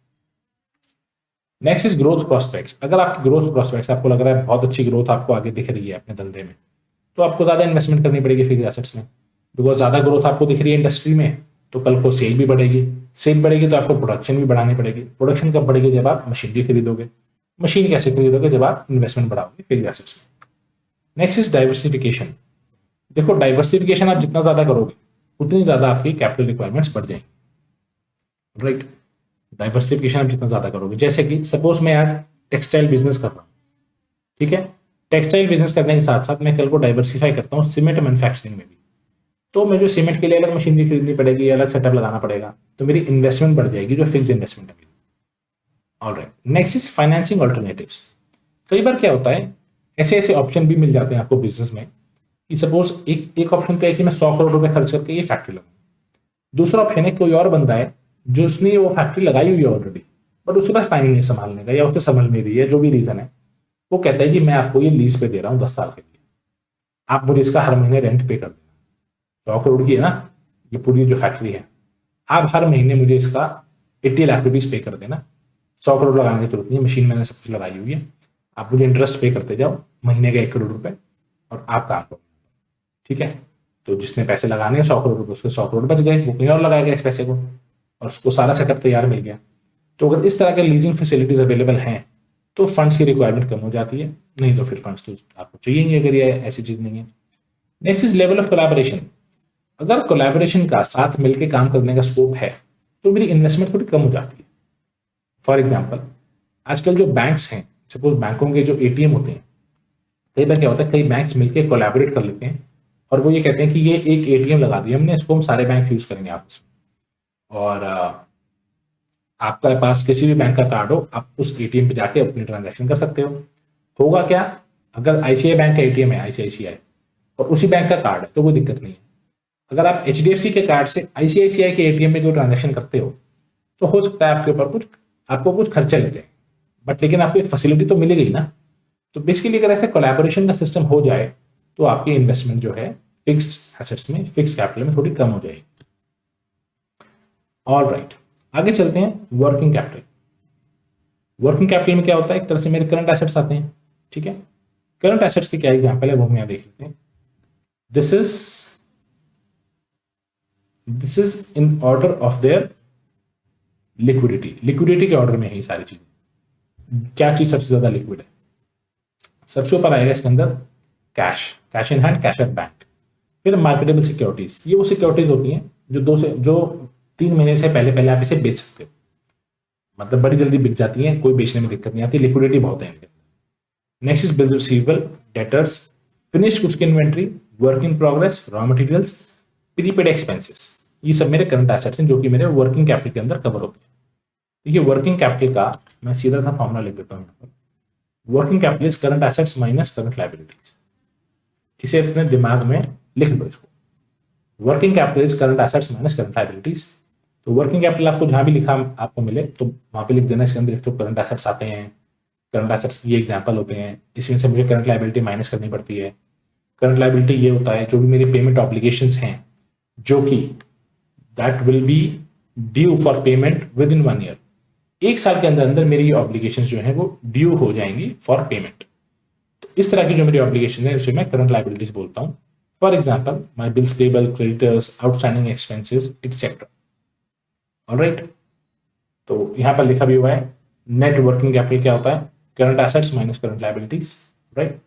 Next is growth prospects. अगर आपकी ग्रोथ प्रोस्पेक्ट्स आपको लग रहा है बहुत अच्छी ग्रोथ आपको आगे दिख रही है अपने धंधे में, तो आपको ज़्यादा इन्वेस्टमेंट करनी पड़ेगी फिक्स्ड एसेट्स में, बिकॉज ज़्यादा ग्रोथ आपको दिख रही है इंडस्ट्री में तो कल को सेल भी बढ़ेगी, सेल बढ़ेगी तो आपको प्रोडक्शन भी बढ़ानी पड़ेगी, प्रोडक्शन कब बढ़ेगी, जब आप मशीनरी खरीदोगे, मशीन कैसे खरीदोगे, जब आप इन्वेस्टमेंट बढ़ाओगे फिक्स्ड एसेट्स में। Next is diversification. देखो डाइवर्सिफिकेशन आप जितना ज़्यादा करोगे उतनी ज़्यादा आपकी कैपिटल रिक्वायरमेंट्स बढ़ जाएंगी, राइट। डाइवर्सिफिकेशन आप जितना ज़्यादा करोगे, जैसे कि सपोज मैं आज टेक्सटाइल बिजनेस कर रहा हूँ, ठीक है, टेक्सटाइल बिजनेस करने के साथ साथ मैं कल को डाइवर्सिफाई करता हूँ सीमेंट मैन्युफैक्चरिंग में भी, तो मुझे सीमेंट के लिए अलग मशीनरी खरीदनी पड़ेगी, अलग सेटअप लगाना पड़ेगा, तो मेरी इन्वेस्टमेंट बढ़ जाएगी जो फिक्स्ड इन्वेस्टमेंट है। Alright, next is financing alternatives. कई बार क्या होता है ऐसे ऐसे ऑप्शन भी मिल जाते हैं आपको बिजनेस में कि सपोज एक ऑप्शन तो है कि मैं 100 करोड़ रुपए खर्च करके ये फैक्ट्री लगाऊं, दूसरा ऑप्शन है कोई और बंदा है जो उसने वो फैक्ट्री लगाई हुई है ऑलरेडी बट उसके पास टाइम नहीं संभालने का या उसको समझ नहीं रही है, जो भी रीजन है, वो कहता है जी मैं आपको ये लीज पे दे रहा हूँ 10 साल के लिए, आप मुझे इसका हर महीने रेंट पे कर देना। 100 करोड़ की है ना ये पूरी जो फैक्ट्री है, आप हर महीने मुझे इसका 80 लाख रुपीज पे कर देना, 100 करोड़ लगाने की जरूरत नहीं है, मशीन मैंने सब कुछ लगाई हुई है, आप मुझे इंटरेस्ट पे करते जाओ महीने का 1 करोड़ रुपए और आप काम करो, ठीक है। तो जिसने पैसे लगाने हैं 100 करोड़ रुपए, उसके 100 करोड़ बच गए, वो कहीं और लगाएगा इस पैसे को और उसको सारा सेटअप तैयार मिल गया। तो अगर इस तरह के लीजिंग फैसिलिटीज अवेलेबल हैं तो फंड्स की रिक्वायरमेंट कम हो जाती है, नहीं तो फिर फंड्स तो आपको चाहिए ही अगर ये ऐसी चीज नहीं है। Next is level of collaboration. अगर कोलैबोरेशन का साथ मिलकर काम करने का स्कोप है तो मेरी इन्वेस्टमेंट थोड़ी कम हो जाती है। फॉर एग्जाम्पल आजकल जो बैंक्स हैं, सपोज बैंकों के जो एटीएम होते हैं, कई बार क्या होता है कई बैंक्स मिलकर कोलैबोरेट कर लेते हैं और वो ये कहते हैं कि ये एक एटीएम लगा दिया हमने, इसको हम सारे बैंक यूज करेंगे आपस में, और आपका पास किसी भी बैंक का कार्ड हो आप उस एटीएम पे जाके अपनी ट्रांजैक्शन कर सकते हो। होगा क्या, अगर आईसीआई बैंक का एटीएम है आईसीआईसीआई और उसी बैंक का कार्ड है तो कोई दिक्कत नहीं है। अगर आप एचडीएफसी के कार्ड से आईसीआईसीआई के एटीएम में कोई ट्रांजैक्शन करते हो तो हो सकता है आपके ऊपर आपको कुछ खर्चे लग जाए, बट लेकिन आपको एक फैसिलिटी तो मिलेगी ना। तो बेसिकली अगर ऐसे कोलैबोरेशन का सिस्टम हो जाए तो आपकी इन्वेस्टमेंट जो है फिक्स्ड एसेट्स में, फिक्स्ड कैपिटल में थोड़ी कम हो जाएगी। ऑल राइट, आगे चलते हैं वर्किंग कैपिटल। वर्किंग कैपिटल में क्या होता है, एक तरह से मेरे करंट एसेट्स आते हैं, ठीक है। करंट एसेट्स की क्या एग्जांपल है वो हम यहाँ देख लेते हैं। This is in order of their liquidity, liquidity के ऑर्डर में है ये सारी चीजें। क्या चीज सबसे ज्यादा लिक्विड है, सबसे ऊपर आएगा इसके अंदर cash, cash in hand, cash at bank. फिर मार्केटेबल सिक्योरिटीज, ये वो सिक्योरिटीज होती हैं जो 3 महीने से पहले आप इसे बेच सकते हो, मतलब बड़ी जल्दी बिक जाती है, कोई बेचने में दिक्कत नहीं आती, लिक्विडिटी बहुत है इनके। Next is bills receivable, debtors, finished goods की inventory, work in progress, raw materials, prepaid expenses. ये सब मेरे करंट एसेट्स हैं जो कि मेरे वर्किंग कैपिटल के अंदर कवर होते हैं। देखिए वर्किंग कैपिटल का मैं सीधा सा फॉर्मूला लिख देता हूँ यहाँ पर। Working capital is current assets minus current liabilities. इसे अपने दिमाग में लिख लो इसको, working capital is current assets minus current liabilities. तो वर्किंग कैपिटल आपको जहां भी लिखा आपको मिले तो वहां पे लिख देना, इसके अंदर लिख दो करंट एसेट्स आते हैं, करंट एसेट्स ये एग्जांपल होते हैं, इसमें से मुझे करंट लायबिलिटी माइनस करनी पड़ती है। करंट लायबिलिटी ये होता है जो भी मेरी पेमेंट ऑब्लिगेशंस हैं जो कि that will be due for payment with in 1 year. 1 साल के अंदर अंदर मेरी ऑब्लिगेशंस जो है वो ड्यू हो जाएंगी फॉर पेमेंट। तो इस तरह की जो मेरी ऑब्लिगेशन है उसे मैं करंट लायबिलिटीज बोलता हूँ। For example my bills payable, creditors, outstanding expenses etcetera. Alright, तो यहां पर लिखा भी हुआ है नेट वर्किंग कैपिटल क्या होता है, current assets minus current liabilities, right.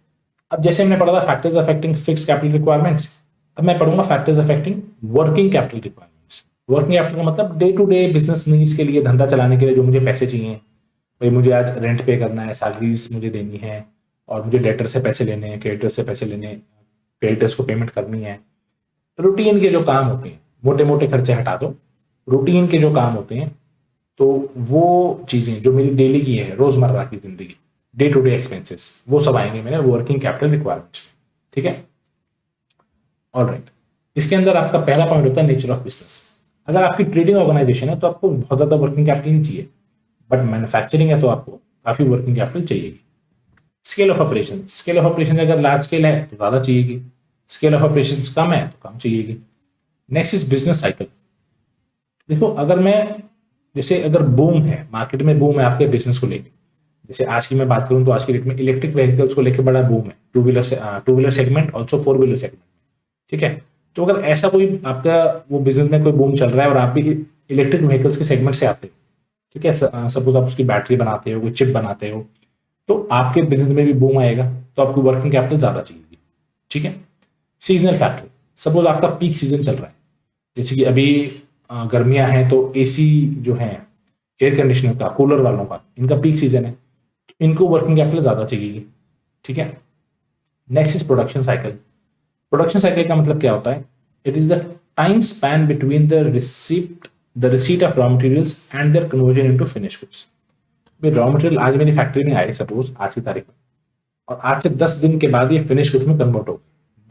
अब जैसे हमने पढ़ा था factors affecting fixed capital requirements, अब मैं पढ़ूंगा factors affecting working capital requirements. Working capital का मतलब day to day business needs के लिए, धंधा चलाने के लिए जो मुझे पैसे चाहिए, भाई मुझे आज रेंट पे करना है, सैलरीज मुझे देनी है, और मुझे डेटर से पैसे लेने हैं, क्रेडिटर से पैसे लेने हैं, क्रेडिटर्स को पेमेंट करनी है। रूटीन के जो काम होते हैं, मोटे मोटे खर्चे हटा दो, रूटीन के जो काम होते हैं, तो वो चीज़ें जो मेरी डेली की है, रोज़मर्रा की ज़िंदगी, डे टू डे एक्सपेंसेस, वो सब आएंगे मेरे वर्किंग कैपिटल रिक्वायरमेंट्स। ठीक है, ऑलराइट। इसके अंदर आपका पहला पॉइंट होता है नेचर ऑफ बिजनेस। अगर आपकी ट्रेडिंग ऑर्गेनाइजेशन है तो आपको बहुत ज़्यादा वर्किंग कैपिटल नहीं चाहिए, बट मैन्युफैक्चरिंग है तो आपको काफ़ी वर्किंग कैपिटल चाहिएगी। Scale of operation, scale of operation अगर लार्ज स्केल है तो ज़्यादा चाहिएगी, स्केल ऑफ ऑपरेशन कम है तो कम चाहिएगी। Next is business cycle. देखो, अगर मैं जैसे अगर बूम है, मार्केट में बूम है आपके बिजनेस को लेके, जैसे आज की मैं बात करूं तो आज की डेट में इलेक्ट्रिक व्हीकल्स को लेके बड़ा बूम है, two wheeler segment, also four wheeler segment. ठीक है, तो अगर ऐसा कोई आपका वो बिजनेस में कोई बूम चल रहा है और आप भी इलेक्ट्रिक व्हीकल्स के सेगमेंट से आते हो, ठीक है, सपोज आप उसकी बैटरी बनाते हो, कोई चिप बनाते हो, तो आपके बिजनेस में भी बूम आएगा, तो आपको वर्किंग कैपिटल ज्यादा चाहिए। ठीक है, सीजनल फैक्टर, सपोज आपका पीक सीजन चल रहा है, जैसे कि अभी गर्मियां हैं तो एसी जो है, एयर कंडीशनर का, कूलर वालों का, इनका पीक सीजन है, इनको वर्किंग कैपिटल ज्यादा चाहिए। ठीक है, next is production cycle. Production cycle का मतलब क्या होता है? It is the time span between the receipt of raw materials and their conversion into finish goods. Raw material आज मेरी फैक्ट्री में आए, सपोज आज की तारीख में, और आज से 10 दिन के बाद ये फिनिश गुड्स में कन्वर्ट हो,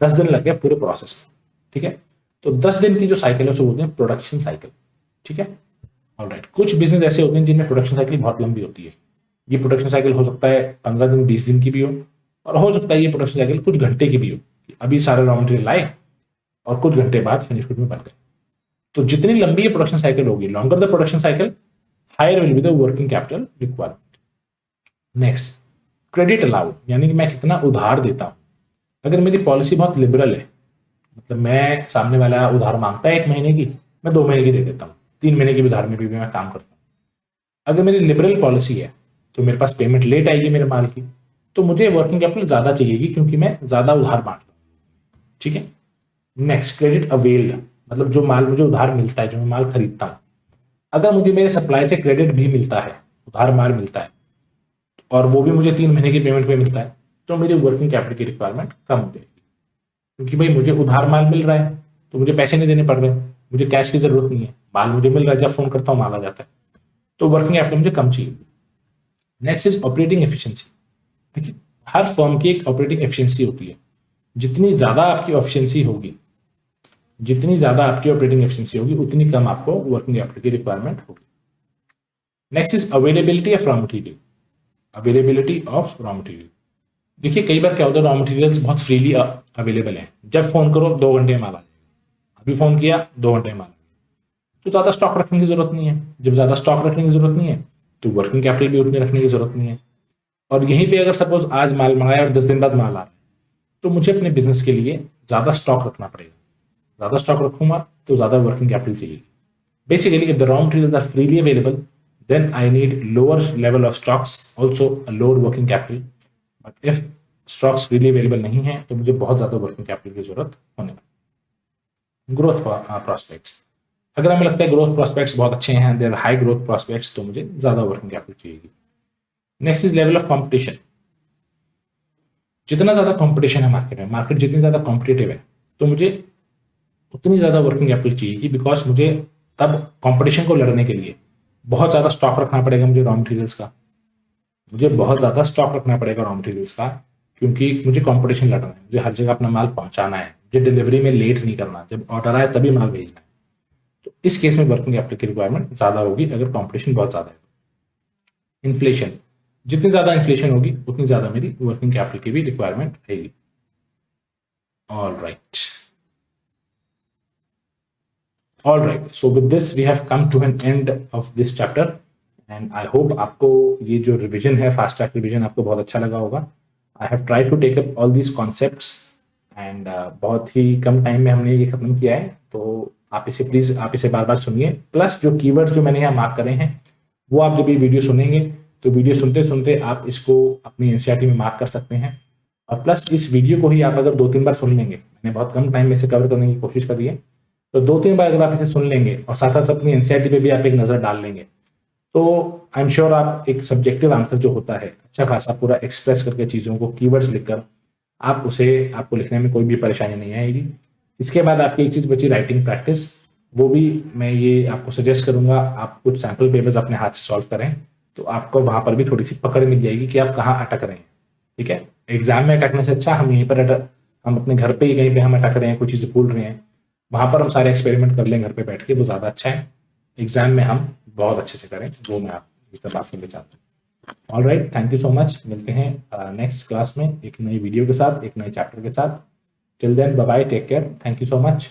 10 दिन लग गया पूरे प्रोसेस में। ठीक है, तो 10 दिन की जो साइकिल है उसको बोलते हैं प्रोडक्शन साइकिल। ठीक है, ऑलराइट। कुछ बिजनेस ऐसे होते हैं जिनमें प्रोडक्शन साइकिल बहुत लंबी होती है। ये प्रोडक्शन साइकिल हो सकता है 15 दिन 20 दिन की भी हो, और हो सकता है ये प्रोडक्शन साइकिल कुछ घंटे की भी हो, अभी सारे रॉ मटेरियल लाए और कुछ घंटे बाद फिनिश गुड में बन गए। तो जितनी लंबी ये प्रोडक्शन साइकिल होगी, longer the production cycle, higher will be the working capital requirement. Next, credit allowed, यानी कि मैं कितना उधार देता हूं। अगर मेरी पॉलिसी बहुत लिबरल है, मतलब मैं सामने वाला उधार मांगता है 1 महीने की, मैं 2 महीने की दे देता हूँ, 3 महीने की उधार में भी मैं काम करता हूँ। अगर मेरी लिबरल पॉलिसी है तो मेरे पास पेमेंट लेट आएगी मेरे माल की, तो मुझे वर्किंग कैपिटल ज्यादा चाहिएगी क्योंकि मैं ज्यादा उधार बांट रहा हूँ। ठीक है, नेक्स्ट, क्रेडिट अवेल्ड, मतलब जो माल मुझे उधार मिलता है, जो मैं माल खरीदता हूँ, अगर मुझे मेरे सप्लाई से क्रेडिट भी मिलता है, उधार माल मिलता है, और वो भी मुझे 3 महीने की पेमेंट पे मिलता है, तो मेरी वर्किंग कैपिटल की रिक्वायरमेंट कम हो जाएगी, क्योंकि भाई मुझे उधार माल मिल रहा है तो मुझे पैसे नहीं देने पड़ रहे, मुझे कैश की जरूरत नहीं है, माल मुझे मिल रहा है, जब फोन करता हूँ माल आ जाता है, तो वर्किंग कैपिटल मुझे कम चाहिए। Next is operating efficiency. देखिए, हर फर्म की एक ऑपरेटिंग एफिशिएंसी होती है, जितनी ज्यादा आपकी एफिशिएंसी होगी, जितनी ज्यादा आपकी ऑपरेटिंग एफिशिएंसी होगी, उतनी कम आपको वर्किंग कैपिटल की रिक्वायरमेंट होगी। Next is availability of raw material. Availability of raw material, देखिए कई बार क्या होता है, रॉ मटेरियल्स बहुत फ्रीली अवेलेबल है, जब फोन करो 2 घंटे में माल आ जाएगा, अभी फोन किया 2 घंटे में माल, तो ज्यादा स्टॉक रखने की जरूरत नहीं है। जब ज्यादा स्टॉक रखने की जरूरत नहीं है तो वर्किंग कैपिटल भी उतनी रखने की जरूरत नहीं है। और यहीं पे अगर सपोज आज माल मंगाया और 10 दिन बाद माल आ रहा है, तो मुझे अपने बिजनेस के लिए ज्यादा स्टॉक रखना पड़ेगा, ज्यादा स्टॉक रखूंगा तो ज्यादा वर्किंग कैपिटल चाहिए। Basically if the raw materials are freely available, then I need lower level of stocks, also a lower working capital. But if stocks freely available नहीं है तो मुझे बहुत ज्यादा वर्किंग कैपिटल की जरूरत होने वाली। ग्रोथ प्रोस्पेक्ट्स, अगर हमें लगता है ग्रोथ प्रोस्पेक्ट्स बहुत अच्छे हैं, देयर हाई ग्रोथ प्रोस्पेक्ट्स, तो मुझे ज्यादा वर्किंग कैपिटल चाहिए। Next is level of competition. जितना ज्यादा कंपटीशन है मार्केट में, मार्केट जितनी ज्यादा कॉम्पिटेटिव है, तो मुझे उतनी ज्यादा वर्किंग कैपिटल चाहिए, बिकॉज मुझे तब कंपटीशन को लड़ने के लिए बहुत ज्यादा स्टॉक रखना पड़ेगा मुझे रॉ मटेरियल्स का, मुझे बहुत ज्यादा स्टॉक रखना पड़ेगा रॉ मटेरियल्स का, क्योंकि मुझे कंपटीशन लड़ना है, मुझे हर जगह अपना माल पहुंचाना है, मुझे डिलीवरी में लेट नहीं करना, जब ऑर्डर आए तभी माल भेजना है। तो इस केस में वर्किंग कैपिटल की रिक्वायरमेंट ज्यादा होगी अगर कंपटीशन बहुत ज्यादा है। इन्फ्लेशन, जितनी ज्यादा इन्फ्लेशन होगी उतनी ज्यादा मेरी वर्किंग कैपिटल की भी रिक्वायरमेंट रहेगी। All right, so with this we have come to an end of this chapter and I hope आपको ये जो रिवीजन है, फास्ट ट्रैक रिवीजन, आपको बहुत अच्छा लगा होगा। I have tried to take up all these concepts and बहुत ही कम टाइम में हमने ये खत्म किया है, तो आप इसे प्लीज आप इसे बार बार सुनिए। प्लस जो कीवर्ड्स जो मैंने यहाँ मार्क करे हैं, वो आप जब ये वीडियो सुनेंगे तो वीडियो सुनते सुनते आप इसको अपनी एनसीईआरटी में मार्क कर सकते हैं। और प्लस इस वीडियो को ही आप अगर 2-3 बार सुन लेंगे, मैंने बहुत कम टाइम में इसे कवर करने की कोशिश करी है, तो 2-3 बार अगर आप इसे सुन लेंगे और साथ साथ अपनी एनसीईआरटी पे भी आप एक नजर डाल लेंगे, तो आई एम श्योर आप एक सब्जेक्टिव आंसर जो होता है अच्छा खासा पूरा एक्सप्रेस करके चीज़ों को कीवर्ड्स लिखकर आप उसे आपको लिखने में कोई भी परेशानी नहीं आएगी। इसके बाद आपकी एक चीज़ बची राइटिंग प्रैक्टिस, वो भी मैं ये आपको सजेस्ट करूंगा आप कुछ सैम्पल पेपर्स अपने हाथ से सॉल्व करें, तो आपको वहां पर भी थोड़ी सी पकड़ मिल जाएगी कि आप कहाँ अटक रहे हैं। ठीक है, एग्जाम में अटकने से अच्छा हम यहीं पर हम अपने घर पे ही कहीं पे हम अटक रहे हैं, कोई चीज़ भूल रहे हैं, वहां पर हम सारे एक्सपेरिमेंट कर लें घर पे बैठ के, वो ज़्यादा अच्छा है। एग्जाम में हम बहुत अच्छे से करें, वो मैं आप ये सब बात करना चाहता हूँ। All right, thank you so much. मिलते हैं नेक्स्ट क्लास में एक नई वीडियो के साथ, एक नए चैप्टर के साथ। Till then bye bye, take care, thank you so much.